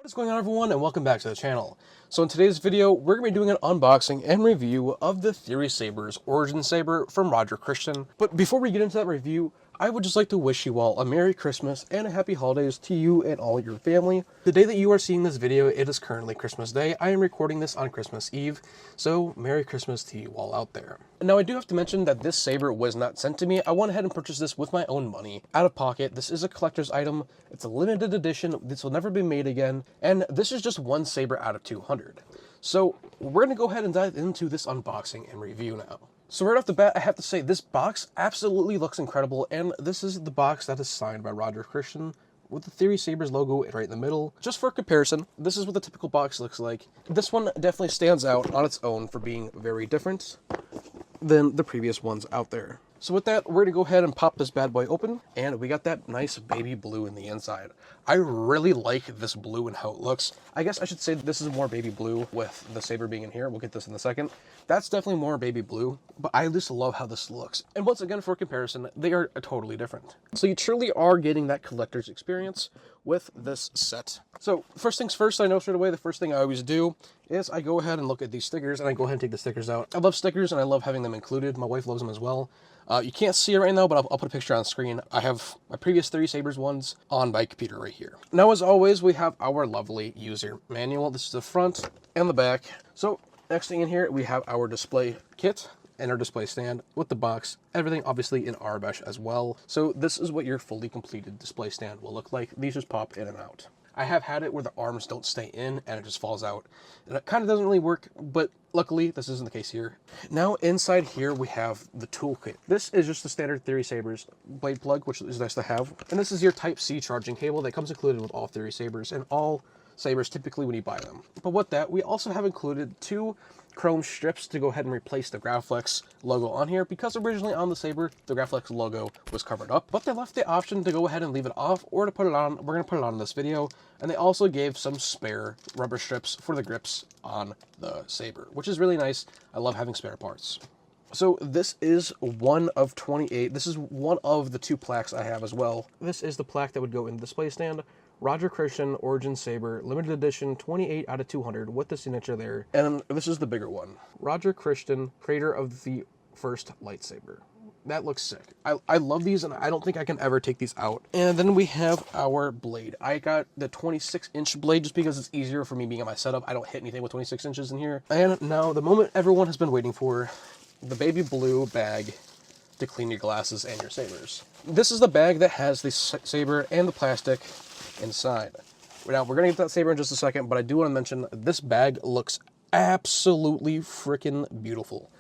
What is going on, everyone, and welcome back to the channel. So in today's video, we're going to be doing an unboxing and review of the Theory Sabers Origin Saber from Roger Christian. But before we get into that review, I would just like to wish you all a Merry Christmas and a Happy Holidays to you and all your family. The day that you are seeing this video, it is currently Christmas Day. I am recording this on Christmas Eve, so Merry Christmas to you all out there. Now, I do have to mention that this saber was not sent to me. I went ahead and purchased this with my own money, out of pocket. This is a collector's item. It's a limited edition. This will never be made again, and this is just one saber out of 200. So we're going to go ahead and dive into this unboxing and review now. So right off the bat, I have to say this box absolutely looks incredible, and this is the box that is signed by Roger Christian with the Theory Sabers logo right in the middle. Just for comparison, this is what the typical box looks like. This one definitely stands out on its own for being very different than the previous ones out there. So with that, we're gonna go ahead and pop this bad boy open, and we got that nice baby blue in the inside. I really like this blue and how it looks. I guess I should say this is more baby blue with the saber being in here. We'll get this in a second. That's definitely more baby blue, but I just love how this looks. And once again, for comparison, they are totally different. So you truly are getting that collector's experience with this set. So first things first, I know straight away, the first thing I always do is I go ahead and look at these stickers, and I go ahead and take the stickers out. I love stickers, and I love having them included. My wife loves them as well. You can't see it right now, but I'll put a picture on screen. I have my previous Theory Sabers ones on my computer right here. Now, as always, we have our lovely user manual. This is the front and the back. So next thing in here, we have our display kit and our display stand with the box. Everything obviously in Arbesh as well. So this is what your fully completed display stand will look like. These just pop in and out. I have had it where the arms don't stay in and it just falls out. And it kind of doesn't really work, but luckily this isn't the case here. Now inside here we have the toolkit. This is just the standard Theory Sabers blade plug, which is nice to have. And this is your Type-C charging cable that comes included with all Theory Sabers and all sabers typically when you buy them. But with that, we also have included two chrome strips to go ahead and replace the Graflex logo on here, because originally on the saber the Graflex logo was covered up, but they left the option to go ahead and leave it off or to put it on. We're going to put it on in this video, and they also gave some spare rubber strips for the grips on the saber, which is really nice. I love having spare parts. So this is one of 28. This is one of the two plaques I have as well. This is the plaque that would go in the display stand. Roger Christian Origin Saber, limited edition, 28 out of 200 with the signature there. And this is the bigger one. Roger Christian, creator of the first lightsaber. That looks sick. I love these, and I don't think I can ever take these out. And then we have our blade. I got the 26-inch blade just because it's easier for me being on my setup. I don't hit anything with 26 inches in here. And now the moment everyone has been waiting for, the baby blue bag to clean your glasses and your sabers. This is the bag that has the saber and the plastic inside. Now, we're going to get that saber in just a second, but I do want to mention this bag looks absolutely freaking beautiful.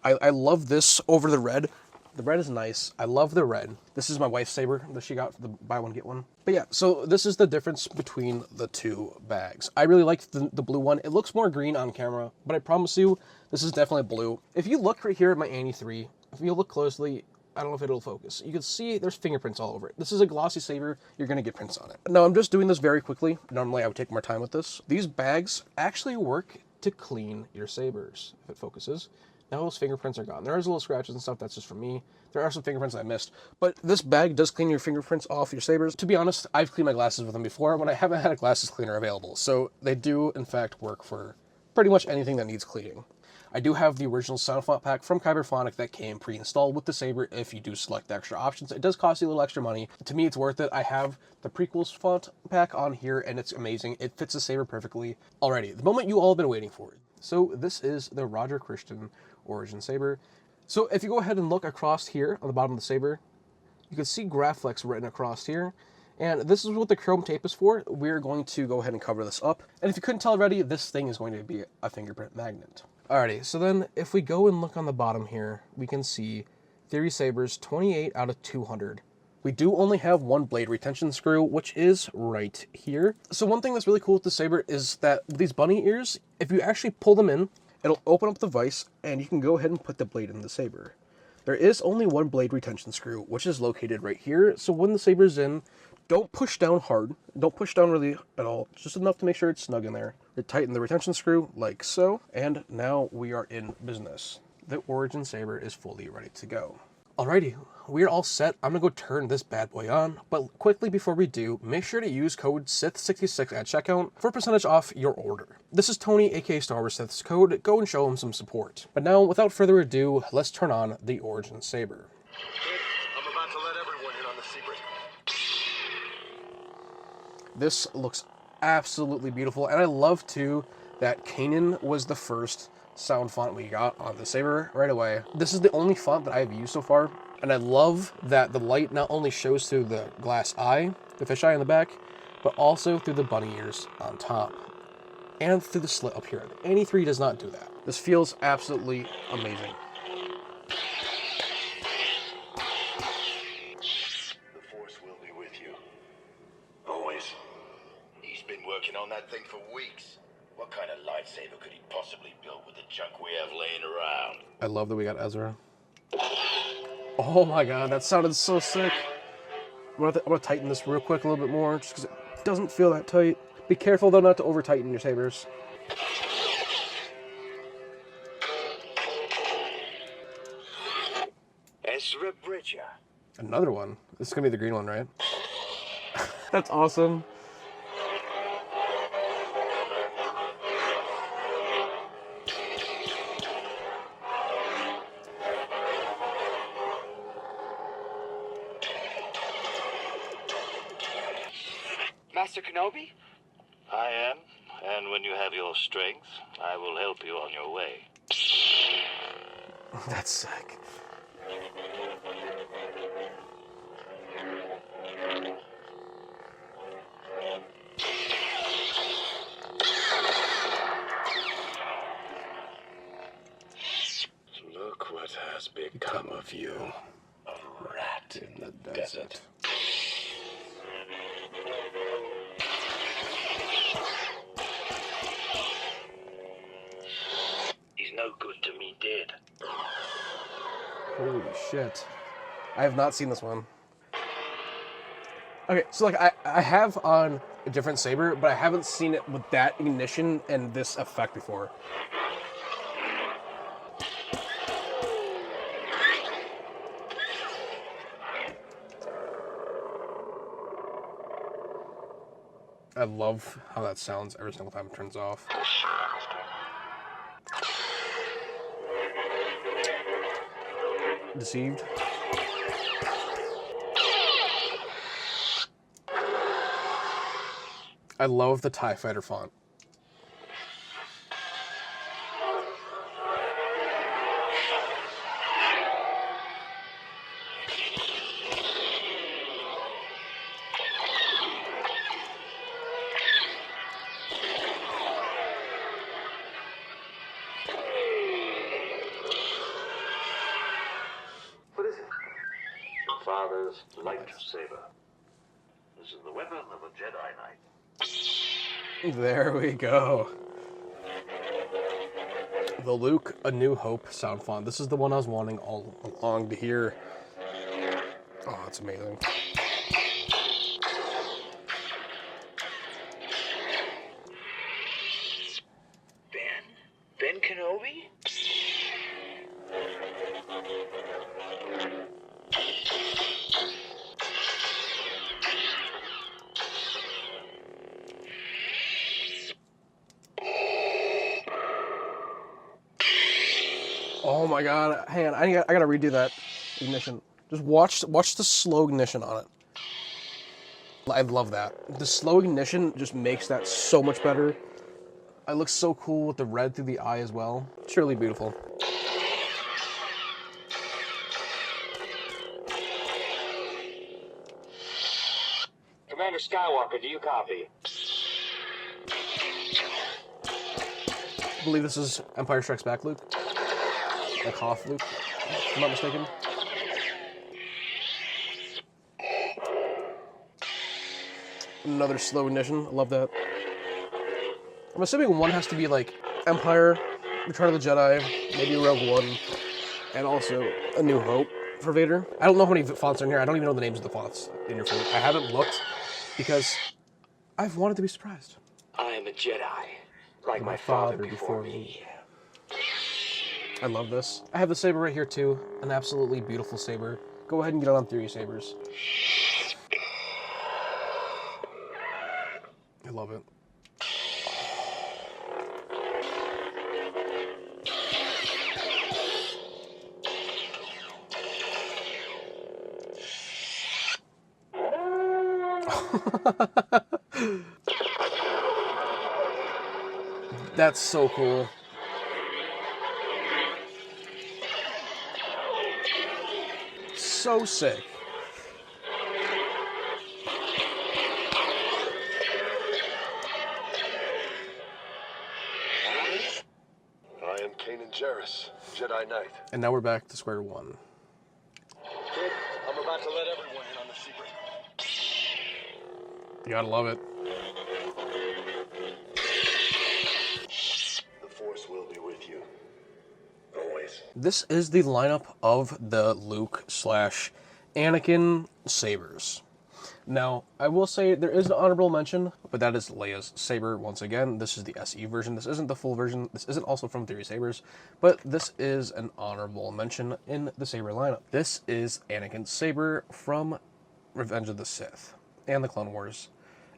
I love this over the red. The red is nice. I love the red. This is my wife's saber that she got for the buy one, get one. But yeah, so this is the difference between the two bags. I really like the blue one. It looks more green on camera, but I promise you, this is definitely blue. If you look right here at my Annie 3, if you look closely, I don't know if it'll focus. You can see there's fingerprints all over it. This is a glossy saber. You're going to get prints on it. Now, I'm just doing this very quickly. Normally, I would take more time with this. These bags actually work to clean your sabers, if it focuses. Now those fingerprints are gone. There's little scratches and stuff. That's just for me. There are some fingerprints I missed. But this bag does clean your fingerprints off your sabers. To be honest, I've cleaned my glasses with them before when I haven't had a glasses cleaner available. So they do, in fact, work for pretty much anything that needs cleaning. I do have the original sound font pack from Kyberphonic that came pre-installed with the saber if you do select extra options. It does cost you a little extra money. To me, it's worth it. I have the prequels font pack on here, and it's amazing. It fits the saber perfectly. Alrighty, the moment you all have been waiting for. So this is the Roger Christian Origin Saber. So if you go ahead and look across here on the bottom of the saber, you can see Graflex written across here. And this is what the chrome tape is for. We're going to go ahead and cover this up. And if you couldn't tell already, this thing is going to be a fingerprint magnet. Alrighty, so then if we go and look on the bottom here, we can see Theory Sabers 28 out of 200. We do only have one blade retention screw, which is right here. So one thing that's really cool with the saber is that with these bunny ears, if you actually pull them in, it'll open up the vise and you can go ahead and put the blade in the saber. There is only one blade retention screw, which is located right here. So when the saber's in, don't push down hard. Don't push down really at all. Just enough to make sure it's snug in there. You tighten the retention screw like so. And now we are in business. The Origin Saber is fully ready to go. Alrighty, we're all set. I'm gonna go turn this bad boy on, but quickly before we do, make sure to use code SITH66 at checkout for percentage off your order. This is Tony, aka Star Wars Sith's code. Go and show him some support. But now, without further ado, let's turn on the Origin Saber. I'm about to let everyone in on the secret. This looks absolutely beautiful, and I love too that Kanan was the first sound font we got on the Saber right away. This is the only font that I've used so far, and I love that the light not only shows through the glass eye, the fisheye in the back, but also through the bunny ears on top, and through the slit up here. The NE3 does not do that. This feels absolutely amazing. The Force will be with you. Always. He's been working on that thing for weeks. What kind of lightsaber could he possibly build with the junk we have laying around? I love that we got Ezra. Oh my god, that sounded so sick. I'm gonna tighten this real quick a little bit more, just because it doesn't feel that tight. Be careful though not to over tighten your sabers. Ezra Bridger. Another one. This is gonna be the green one, right? That's awesome. Master Kenobi? I am, and when you have your strength, I will help you on your way. That's sick. Look what has become of you. A rat in the desert. He's no good to me dead. Holy shit. I have not seen this one. Okay, so like I have on a different Saber, but I haven't seen it with that ignition and this effect before. I love how that sounds every single time it turns off. Deceived. I love the TIE Fighter font. Father's lightsaber. This is the weapon of a Jedi Knight. There we go. The Luke A New Hope sound font. This is the one I was wanting all along to hear. Oh, it's amazing. Ben Kenobi? Oh my god, hang on, I gotta redo that ignition. Just watch the slow ignition on it. I love that. The slow ignition just makes that so much better. It looks so cool with the red through the eye as well. It's really beautiful. Commander Skywalker, do you copy? I believe this is Empire Strikes Back Luke. Like Hoth Luke, if I'm not mistaken. Another slow ignition. I love that. I'm assuming one has to be like Empire, Return of the Jedi, maybe Rogue One, and also A New Hope for Vader. I don't know how many fonts are in here. I don't even know the names of the fonts in your phone. I haven't looked because I've wanted to be surprised. I am a Jedi, like my father before me. I love this. I have the Saber right here too. An absolutely beautiful Saber. go ahead and get on Theory Sabers. I love it. That's so cool. So sick. I am Kanan Jarrus, Jedi Knight. And now we're back to square one. Kid, I'm about to let everyone in on the secret. You gotta love it. The Force will be with you. Always. This is the lineup of the Luke / Anakin Sabers. Now, I will say there is an honorable mention, but that is Leia's Saber once again. This is the SE version. This isn't the full version. This isn't also from Theory Sabers, but this is an honorable mention in the Saber lineup. This is Anakin's Saber from Revenge of the Sith and the Clone Wars,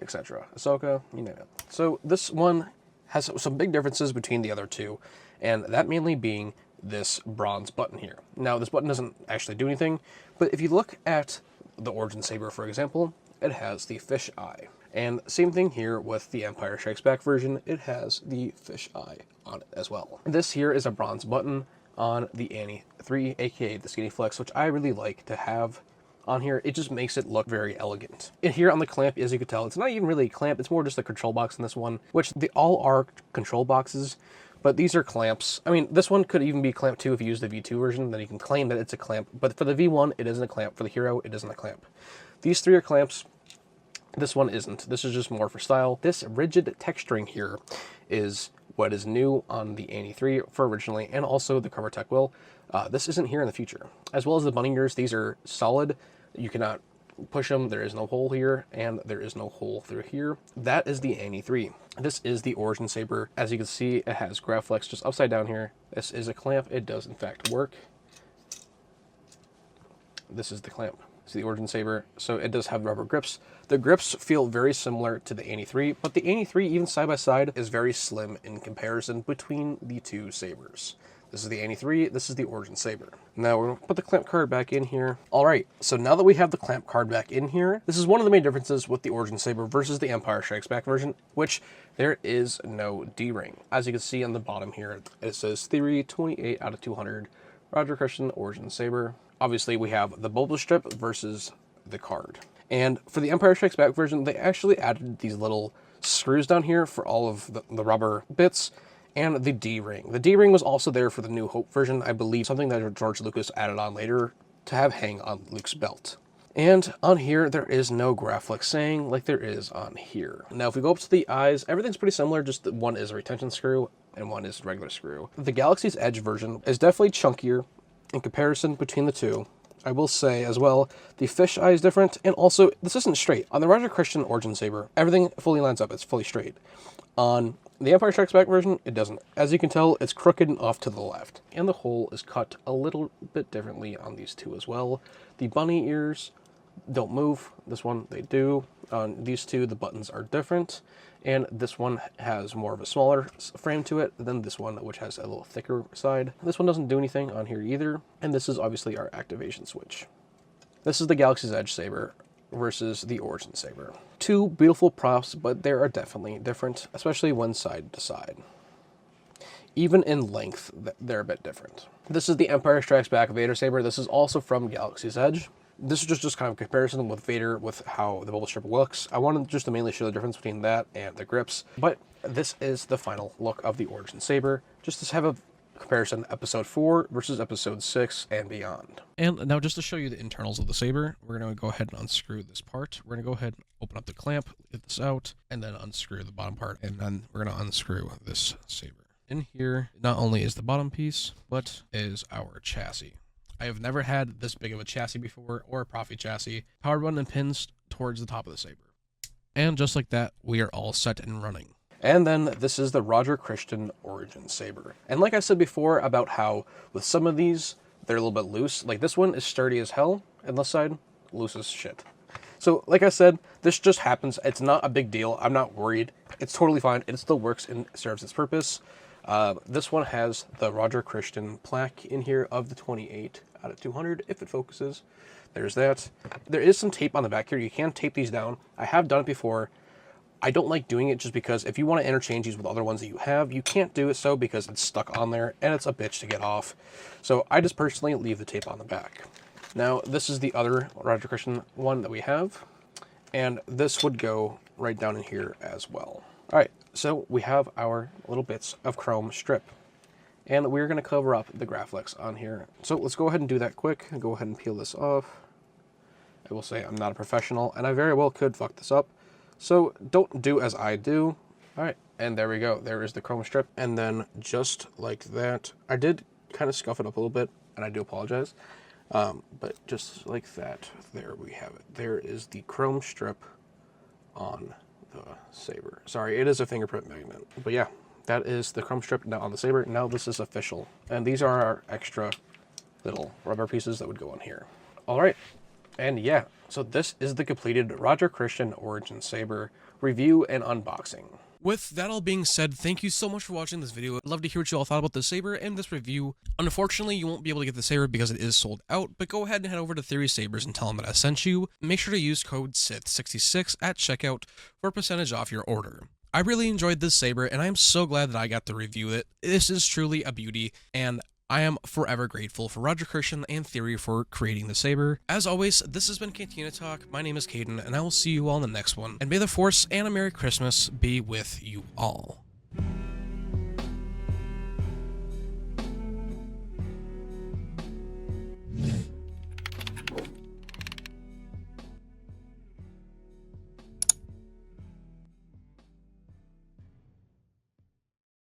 etc. Ahsoka, you name it. So this one has some big differences between the other two, and that mainly being this bronze button here. Now, this button doesn't actually do anything, but if you look at the Origin Saber, for example, it has the fish eye. And same thing here with the Empire Strikes Back version, it has the fish eye on it as well. This here is a bronze button on the Annie 3, aka the Skinny Flex, which I really like to have on here. It just makes it look very elegant. And here on the clamp, as you can tell, it's not even really a clamp, it's more just a control box in this one, which they all are control boxes, but these are clamps. I mean, this one could even be clamp 2 if you use the V2 version, then you can claim that it's a clamp, but for the V1, it isn't a clamp. For the Hero, it isn't a clamp. These three are clamps. This one isn't. This is just more for style. This rigid texturing here is what is new on the Annie 3 for originally, and also the Cover Tech will. This isn't here in the future. As well as the bunny ears, these are solid. You cannot push them. There is no hole here, and there is no hole through here. That is the Annie 3. This is the Origin Saber. As you can see, it has Graflex just upside down here. This is a clamp. It does in fact work. This is the clamp. It's the Origin Saber, so it does have rubber grips. The grips feel very similar to the Annie 3, but the Annie 3, even side by side, is very slim in comparison between the two sabers. This is the Annie 3, this is the Origin Saber. Now we're going to put the clamp card back in here. Alright, so now that we have the clamp card back in here, this is one of the main differences with the Origin Saber versus the Empire Strikes Back version, which there is no D-ring. As you can see on the bottom here, it says Theory 28 out of 200, Roger Christian, Origin Saber. Obviously we have the bubble strip versus the card. And for the Empire Strikes Back version, they actually added these little screws down here for all of the rubber bits, and the D-ring. The D-ring was also there for the New Hope version, I believe, something that George Lucas added on later to have hang on Luke's belt. And on here, there is no Graflex saying like there is on here. Now, if we go up to the eyes, everything's pretty similar, just that one is a retention screw and one is a regular screw. The Galaxy's Edge version is definitely chunkier in comparison between the two. I will say as well, the fish eye is different, and also this isn't straight. On the Roger Christian Origin Saber, everything fully lines up, it's fully straight. On the Empire Strikes Back version, it doesn't. As you can tell, it's crooked and off to the left. And the hole is cut a little bit differently on these two as well. The bunny ears don't move. This one, they do. On these two, the buttons are different. And this one has more of a smaller frame to it than this one, which has a little thicker side. This one doesn't do anything on here either. And this is obviously our activation switch. This is the Galaxy's Edge Saber versus the Origin Saber. Two beautiful props, but they are definitely different, especially when side to side. Even in length, they're a bit different. This is the Empire Strikes Back Vader Saber. This is also from Galaxy's Edge. This is just kind of a comparison with Vader with how the bubble strip looks. I wanted just to mainly show the difference between that and the grips, but this is the final look of the Origin Saber, just to have a comparison episode 4 versus episode 6 and beyond. And now just to show you the internals of the Saber, we're going to go ahead and unscrew this part. We're going to go ahead and open up the clamp, get this out, and then unscrew the bottom part, and then we're going to unscrew this Saber. In here, not only is the bottom piece, but is our chassis. I have never had this big of a chassis before, or a Profi chassis. Power button and pins towards the top of the Saber. And just like that, we are all set and running. And then this is the Roger Christian Origin Saber. And like I said before about how with some of these, they're a little bit loose. Like this one is sturdy as hell, and this side, loose as shit. So like I said, this just happens. It's not a big deal. I'm not worried. It's totally fine. It still works and serves its purpose. This one has the Roger Christian plaque in here of the 28 out of 200 if it focuses. There's that. There is some tape on the back here. You can tape these down. I have done it before. I don't like doing it just because if you want to interchange these with other ones that you have, you can't do it so because it's stuck on there and it's a bitch to get off. So I just personally leave the tape on the back. Now, this is the other Roger Christian one that we have, and this would go right down in here as well. All right, so we have our little bits of chrome strip, and we're going to cover up the Graflex on here. So let's go ahead and do that quick. Go ahead and peel this off. I will say I'm not a professional, and I very well could fuck this up. So don't do as I do. All right, and there we go. There is the chrome strip, and then just like that, I did kind of scuff it up a little bit, and I do apologize. But just like that, there we have it. There is the chrome strip on the Saber. Sorry, it is a fingerprint magnet. But yeah, that is the chrome strip now on the Saber. Now this is official. And these are our extra little rubber pieces that would go on here. All right. And yeah, so this is the completed Roger Christian Origin Saber review and unboxing. With that all being said, thank you so much for watching this video. I'd love to hear what you all thought about the Saber and this review. Unfortunately, you won't be able to get the Saber because it is sold out, but go ahead and head over to Theory Sabers and tell them that I sent you. Make sure to use code SITH66 at checkout for a percentage off your order. I really enjoyed this Saber, and I am so glad that I got to review it. This is truly a beauty, and I am forever grateful for Roger Christian and Theory for creating the Saber. As always, this has been Cantina Talk. My name is Caden, and I will see you all in the next one. And may the Force and a Merry Christmas be with you all.